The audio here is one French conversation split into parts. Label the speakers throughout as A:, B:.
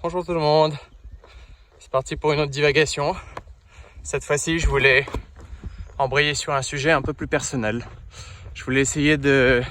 A: bonjour tout le monde. C'est parti pour une autre divagation. Cette fois-ci, je voulais embrayer sur un sujet un peu plus personnel. Je voulais essayer de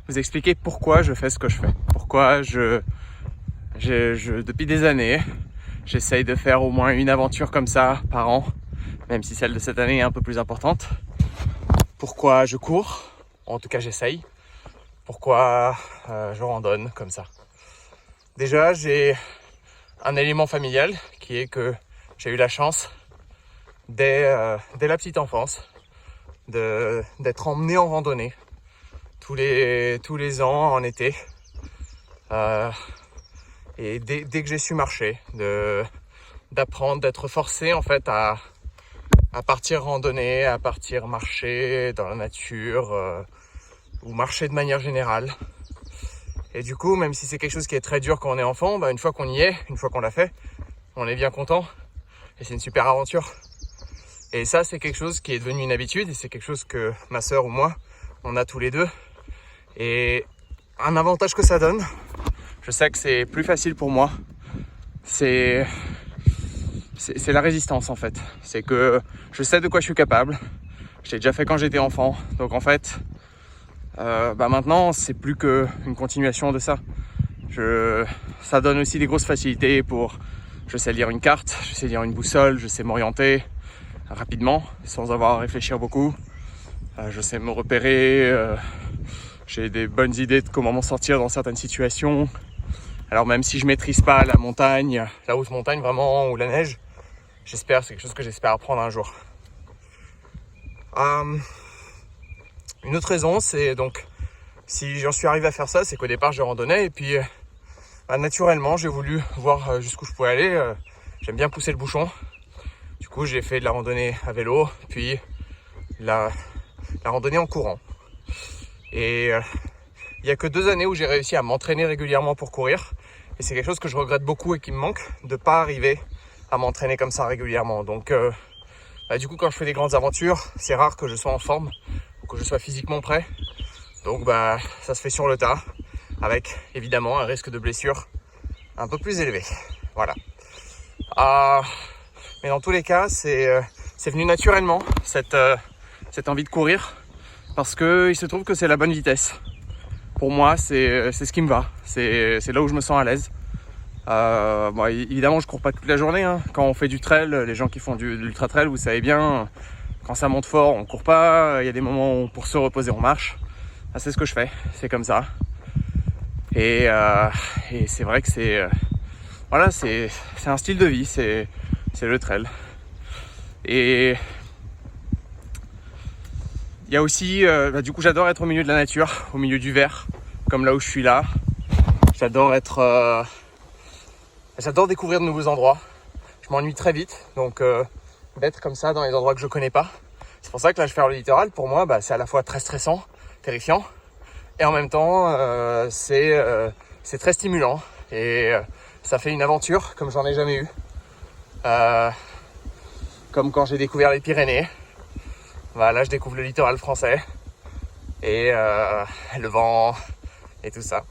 A: vous expliquer pourquoi je fais ce que je fais. Pourquoi depuis des années, j'essaye de faire au moins une aventure comme ça par an, même si celle de cette année est un peu plus importante. Pourquoi je cours, en tout cas j'essaye. Pourquoi je randonne comme ça. Déjà, j'ai un élément familial qui est que j'ai eu la chance dès la petite enfance d'être emmené en randonnée tous les ans en été. Et dès que j'ai su marcher, d'apprendre, d'être forcé en fait à partir randonner, à partir marcher dans la nature ou marcher de manière générale. Et du coup, même si c'est quelque chose qui est très dur quand on est enfant, une fois qu'on y est, une fois qu'on l'a fait, on est bien content et c'est une super aventure. Et ça, c'est quelque chose qui est devenu une habitude et c'est quelque chose que ma sœur ou moi, on a tous les deux. Et un avantage que ça donne, je sais que c'est plus facile pour moi, c'est la résistance en fait. C'est que je sais de quoi je suis capable, je l'ai déjà fait quand j'étais enfant, donc en fait, maintenant c'est plus qu'une continuation de ça. Ça donne aussi des grosses facilités je sais lire une carte, je sais lire une boussole, je sais m'orienter rapidement sans avoir à réfléchir beaucoup. Je sais me repérer, j'ai des bonnes idées de comment m'en sortir dans certaines situations. Alors même si je maîtrise pas la montagne, la haute montagne vraiment, ou la neige, c'est quelque chose que j'espère apprendre un jour. Une autre raison, c'est donc, si j'en suis arrivé à faire ça, c'est qu'au départ je randonnais et puis naturellement j'ai voulu voir jusqu'où je pouvais aller. J'aime bien pousser le bouchon. Du coup j'ai fait de la randonnée à vélo, puis la randonnée en courant. Et il n'y a que 2 années où j'ai réussi à m'entraîner régulièrement pour courir. Et c'est quelque chose que je regrette beaucoup et qui me manque, de ne pas arriver à m'entraîner comme ça régulièrement. Donc du coup quand je fais des grandes aventures, c'est rare que je sois en forme ou que je sois physiquement prêt. Donc ça se fait sur le tas, avec évidemment un risque de blessure un peu plus élevé. Voilà. Mais dans tous les cas, c'est venu naturellement cette envie de courir, parce que il se trouve que c'est la bonne vitesse. Pour moi, c'est ce qui me va. C'est là où je me sens à l'aise. Évidemment, je cours pas toute la journée. Quand on fait du trail, les gens qui font de l'ultra trail, vous savez bien, quand ça monte fort, on court pas. Il y a des moments où pour se reposer, on marche. C'est ce que je fais. C'est comme ça. Et c'est vrai que c'est un style de vie. C'est le trail. Et il y a aussi, du coup, j'adore être au milieu de la nature, au milieu du vert, comme là où je suis là. J'adore découvrir de nouveaux endroits. Je m'ennuie très vite, donc d'être comme ça dans les endroits que je connais pas. C'est pour ça que là, je fais le littoral. Pour moi, c'est à la fois très stressant, terrifiant, et en même temps, c'est très stimulant. Et ça fait une aventure comme j'en ai jamais eu. Comme quand j'ai découvert les Pyrénées. Là, je découvre le littoral français et le vent et tout ça.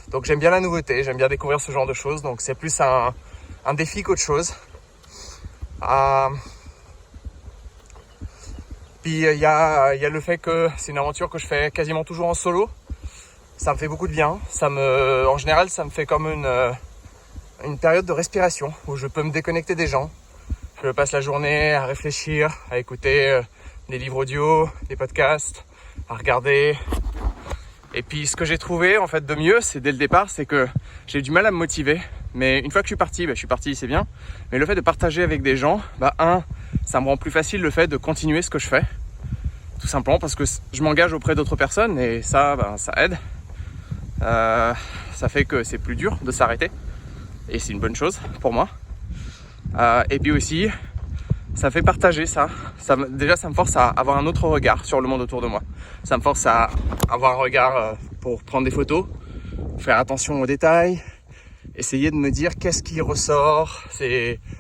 A: Donc j'aime bien la nouveauté, j'aime bien découvrir ce genre de choses. Donc c'est plus un défi qu'autre chose. Puis il y a le fait que c'est une aventure que je fais quasiment toujours en solo. Ça me fait beaucoup de bien. En général, ça me fait comme une période de respiration où je peux me déconnecter des gens. Je passe la journée à réfléchir, à écouter des livres audio, des podcasts, à regarder. Et puis ce que j'ai trouvé en fait de mieux, c'est dès le départ, c'est que j'ai eu du mal à me motiver. Mais une fois que je suis parti, c'est bien. Mais le fait de partager avec des gens, ça me rend plus facile le fait de continuer ce que je fais. Tout simplement parce que je m'engage auprès d'autres personnes et ça aide. Ça fait que c'est plus dur de s'arrêter. Et c'est une bonne chose pour moi. Et puis aussi, ça fait partager ça. Déjà, ça me force à avoir un autre regard sur le monde autour de moi. Ça me force à avoir un regard pour prendre des photos, faire attention aux détails, essayer de me dire qu'est-ce qui ressort.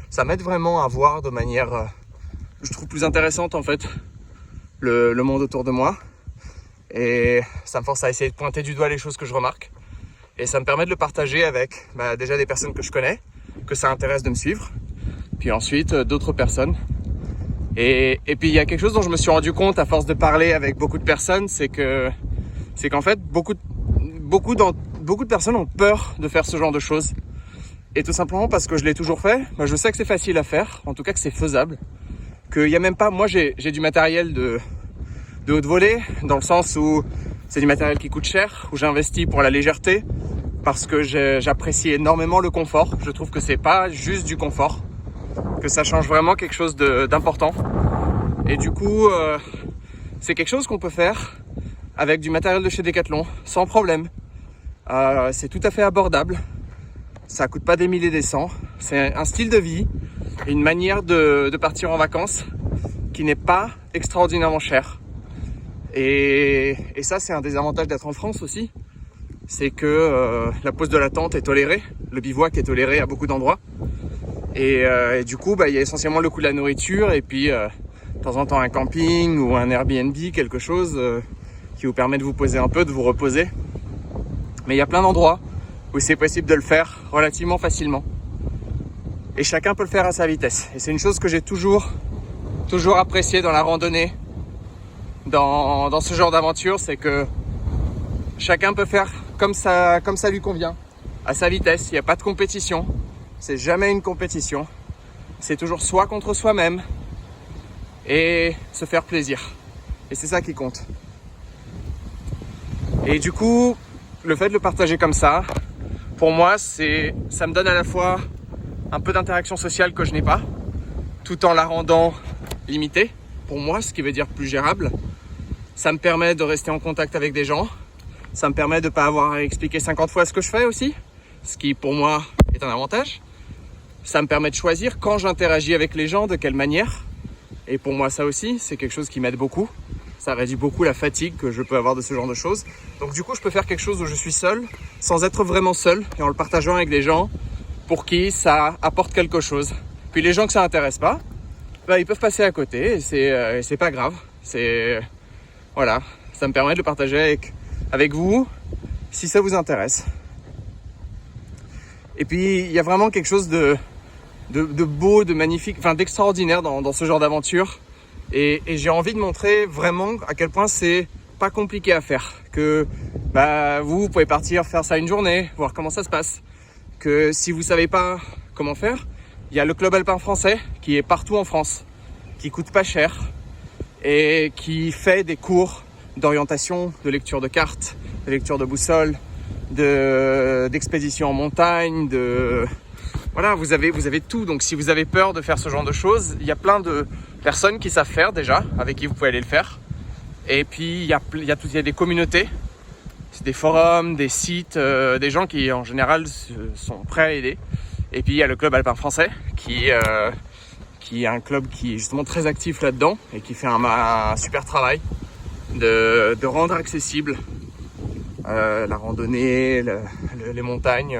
A: Ça m'aide vraiment à voir de manière, je trouve, plus intéressante en fait, le monde autour de moi. Et ça me force à essayer de pointer du doigt les choses que je remarque. Et ça me permet de le partager avec déjà des personnes que je connais, que ça intéresse de me suivre, puis ensuite d'autres personnes. Et puis il y a quelque chose dont je me suis rendu compte à force de parler avec beaucoup de personnes, c'est qu'en fait beaucoup de personnes ont peur de faire ce genre de choses. Et tout simplement parce que je l'ai toujours fait, je sais que c'est facile à faire, en tout cas que c'est faisable. Qu'il y a même pas, moi j'ai du matériel de haute volée, dans le sens où c'est du matériel qui coûte cher, où j'investis pour la légèreté, parce que j'apprécie énormément le confort. Je trouve que c'est pas juste du confort, que ça change vraiment quelque chose d'important. Et du coup, c'est quelque chose qu'on peut faire avec du matériel de chez Decathlon, sans problème. C'est tout à fait abordable. Ça coûte pas des milliers et des cents. C'est un style de vie, une manière de partir en vacances qui n'est pas extraordinairement cher. Et ça, c'est un des avantages d'être en France aussi. C'est que la pose de la tente est tolérée, le bivouac est toléré à beaucoup d'endroits. Et du coup, il y a essentiellement le coût de la nourriture et puis de temps en temps un camping ou un Airbnb, quelque chose qui vous permet de vous poser un peu, de vous reposer. Mais il y a plein d'endroits où c'est possible de le faire relativement facilement. Et chacun peut le faire à sa vitesse. Et c'est une chose que j'ai toujours apprécié dans la randonnée, dans ce genre d'aventure, c'est que chacun peut faire comme ça lui convient, à sa vitesse. Il n'y a pas de compétition. C'est jamais une compétition. C'est toujours soi contre soi-même et se faire plaisir. Et c'est ça qui compte. Et du coup, le fait de le partager comme ça, pour moi, ça me donne à la fois un peu d'interaction sociale que je n'ai pas, tout en la rendant limitée, pour moi, ce qui veut dire plus gérable. Ça me permet de rester en contact avec des gens. Ça me permet de ne pas avoir à expliquer 50 fois ce que je fais aussi, ce qui pour moi est un avantage. Ça me permet de choisir quand j'interagis avec les gens, de quelle manière. Et pour moi, ça aussi, c'est quelque chose qui m'aide beaucoup. Ça réduit beaucoup la fatigue que je peux avoir de ce genre de choses. Donc du coup, je peux faire quelque chose où je suis seul, sans être vraiment seul, et en le partageant avec des gens pour qui ça apporte quelque chose. Puis les gens que ça intéresse pas, ils peuvent passer à côté, et c'est pas grave. Voilà, ça me permet de le partager avec vous, si ça vous intéresse. Et puis, il y a vraiment quelque chose de beau, de magnifique, d'extraordinaire dans ce genre d'aventure. Et j'ai envie de montrer vraiment à quel point c'est pas compliqué à faire. Que vous pouvez partir faire ça une journée, voir comment ça se passe. Que si vous savez pas comment faire, il y a le Club Alpin Français qui est partout en France, qui coûte pas cher et qui fait des cours d'orientation, de lecture de cartes, de lecture de boussole, d'expédition en montagne, voilà, vous avez tout. Donc si vous avez peur de faire ce genre de choses, il y a plein de personnes qui savent faire déjà, avec qui vous pouvez aller le faire. Et puis il y a des communautés, des forums, des sites, des gens qui en général sont prêts à aider. Et puis il y a le Club Alpin Français qui est un club qui est justement très actif là-dedans et qui fait un super travail de rendre accessible la randonnée, les montagnes.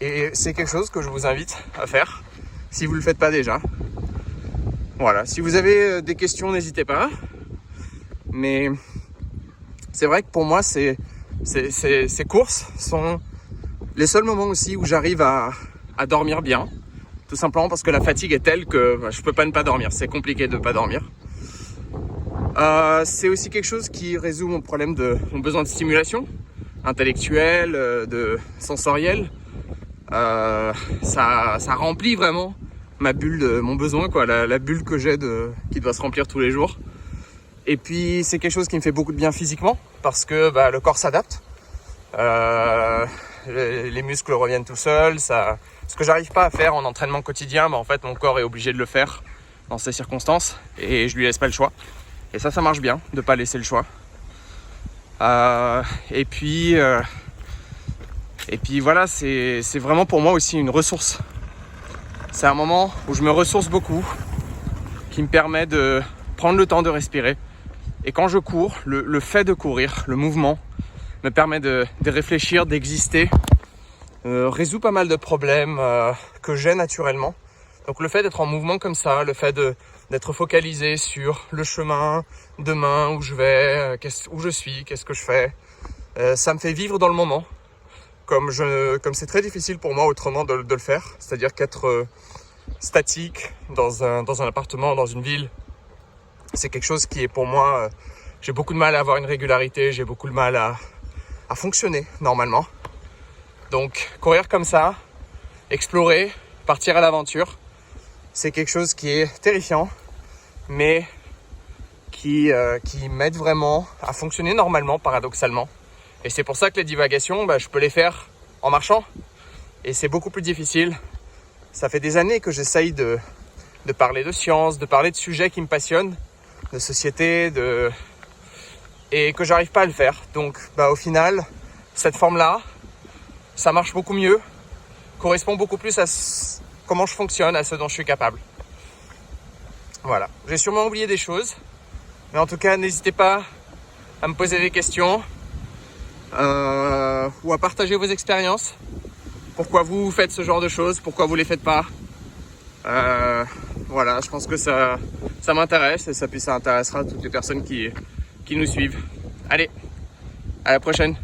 A: Et c'est quelque chose que je vous invite à faire si vous ne le faites pas déjà. Voilà, si vous avez des questions, n'hésitez pas. Mais c'est vrai que pour moi, ces courses sont les seuls moments aussi où j'arrive à dormir bien. Tout simplement parce que la fatigue est telle que je peux pas ne pas dormir. C'est compliqué de ne pas dormir. C'est aussi quelque chose qui résout mon problème mon besoin de stimulation intellectuelle, sensorielle. Ça remplit vraiment ma bulle, mon besoin, quoi, la bulle que j'ai qui doit se remplir tous les jours. Et puis c'est quelque chose qui me fait beaucoup de bien physiquement parce que le corps s'adapte. Les muscles reviennent tout seuls. Ce que j'arrive pas à faire en entraînement quotidien, en fait mon corps est obligé de le faire dans ces circonstances et je lui laisse pas le choix. Et ça marche bien de pas laisser le choix. Et puis voilà, c'est vraiment pour moi aussi une ressource. C'est un moment où je me ressource beaucoup, qui me permet de prendre le temps de respirer. Et quand je cours, le fait de courir, le mouvement, me permet de réfléchir, d'exister, résout pas mal de problèmes que j'ai naturellement. Donc le fait d'être en mouvement comme ça, le fait d'être focalisé sur le chemin, demain, où je vais, où je suis, qu'est-ce que je fais, ça me fait vivre dans le moment. comme c'est très difficile pour moi autrement de le faire, c'est-à-dire qu'être statique dans un appartement, dans une ville, c'est quelque chose qui est pour moi, j'ai beaucoup de mal à avoir une régularité, j'ai beaucoup de mal à fonctionner normalement. Donc courir comme ça, explorer, partir à l'aventure, c'est quelque chose qui est terrifiant, mais qui m'aide vraiment à fonctionner normalement, paradoxalement. Et c'est pour ça que les divagations, je peux les faire en marchant. Et c'est beaucoup plus difficile. Ça fait des années que j'essaye de parler de science, de parler de sujets qui me passionnent, de société, et que j'arrive pas à le faire. Donc au final, cette forme-là, ça marche beaucoup mieux, correspond beaucoup plus à comment je fonctionne, à ce dont je suis capable. Voilà, j'ai sûrement oublié des choses, mais en tout cas, n'hésitez pas à me poser des questions ou à partager vos expériences. Pourquoi vous faites ce genre de choses, pourquoi vous les faites pas. Voilà, je pense que ça m'intéresse et puis ça intéressera toutes les personnes qui nous suivent. Allez, à la prochaine.